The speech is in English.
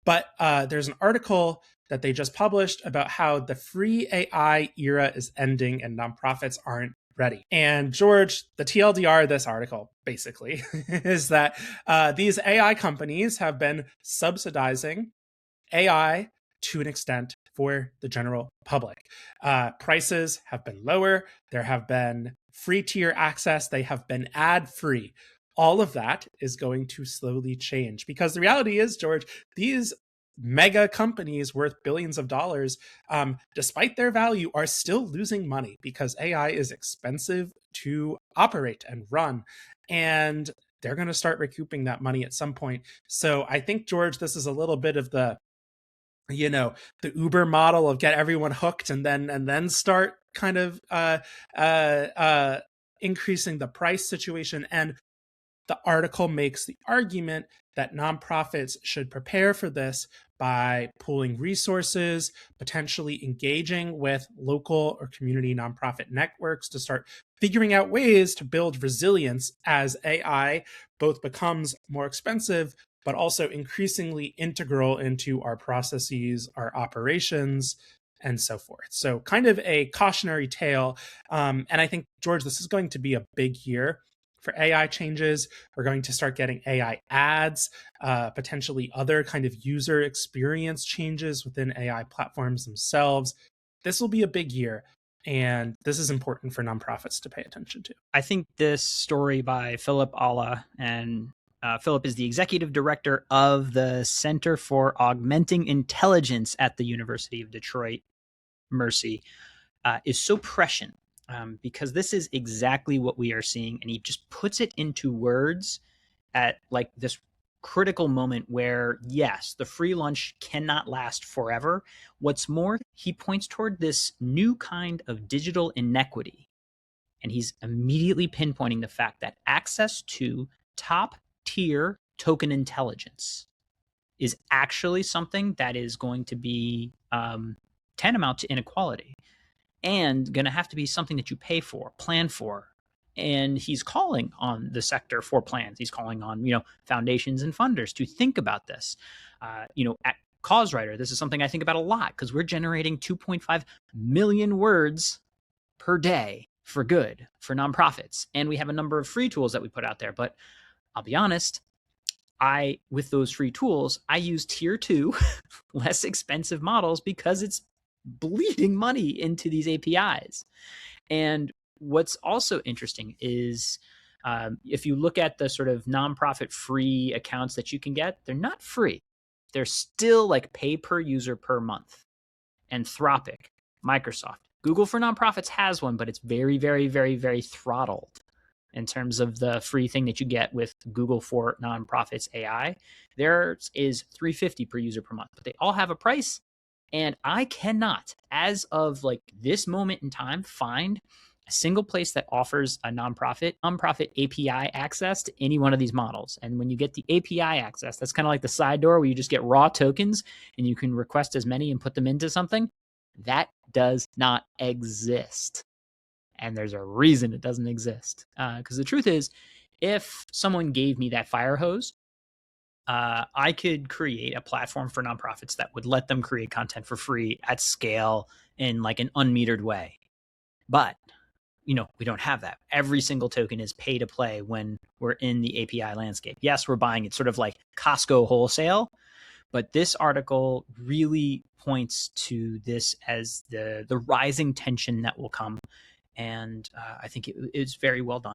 But there's an article that they just published about how the free AI era is ending and nonprofits aren't ready. And George, the TLDR of this article basically is that these AI companies have been subsidizing AI to an extent for the general public. Prices have been lower. There have been free tier access. They have been ad free. All of that is going to slowly change because the reality is, George, these mega companies worth billions of dollars, despite their value, are still losing money because AI is expensive to operate and run. And they're going to start recouping that money at some point. So I think, George, this is a little bit of the Uber model of get everyone hooked and then start kind of increasing the price situation. And the article makes the argument that nonprofits should prepare for this by pooling resources, potentially engaging with local or community nonprofit networks to start figuring out ways to build resilience as AI both becomes more expensive, but also increasingly integral into our processes, our operations, and so forth. So kind of a cautionary tale. And I think, George, this is going to be a big year for AI changes. We're going to start getting AI ads, potentially other kind of user experience changes within AI platforms themselves. This will be a big year. And this is important for nonprofits to pay attention to. I think this story by Philip Alla, and Philip is the executive director of the Center for Augmenting Intelligence at the University of Detroit, Mercy, is so prescient because this is exactly what we are seeing. And he just puts it into words at like this critical moment where, yes, the free lunch cannot last forever. What's more, he points toward this new kind of digital inequity. And he's immediately pinpointing the fact that access to top tier token intelligence is actually something that is going to be tantamount to inequality and going to have to be something that you pay for, plan for. And he's calling on the sector for plans. He's calling on, foundations and funders to think about this. At CauseWriter, this is something I think about a lot because we're generating 2.5 million words per day for good for nonprofits. And we have a number of free tools that we put out there. But I'll be honest, with those free tools, I use tier 2, less expensive models because it's bleeding money into these APIs. And what's also interesting is if you look at the sort of nonprofit free accounts that you can get, they're not free. They're still like pay per user per month. Anthropic, Microsoft, Google for Nonprofits has one, but it's very, very, very, very throttled in terms of the free thing that you get with Google for Nonprofits AI. Theirs is $350 per user per month, but they all have a price. And I cannot, as of like this moment in time, find a single place that offers a nonprofit API access to any one of these models. And when you get the API access, that's kind of like the side door where you just get raw tokens and you can request as many and put them into something. That does not exist. And there's a reason it doesn't exist. Because the truth is, if someone gave me that fire hose, I could create a platform for nonprofits that would let them create content for free at scale in like an unmetered way. But, we don't have that. Every single token is pay to play when we're in the API landscape. Yes, we're buying it sort of like Costco wholesale, but this article really points to this as the rising tension that will come. And I think it's very well done.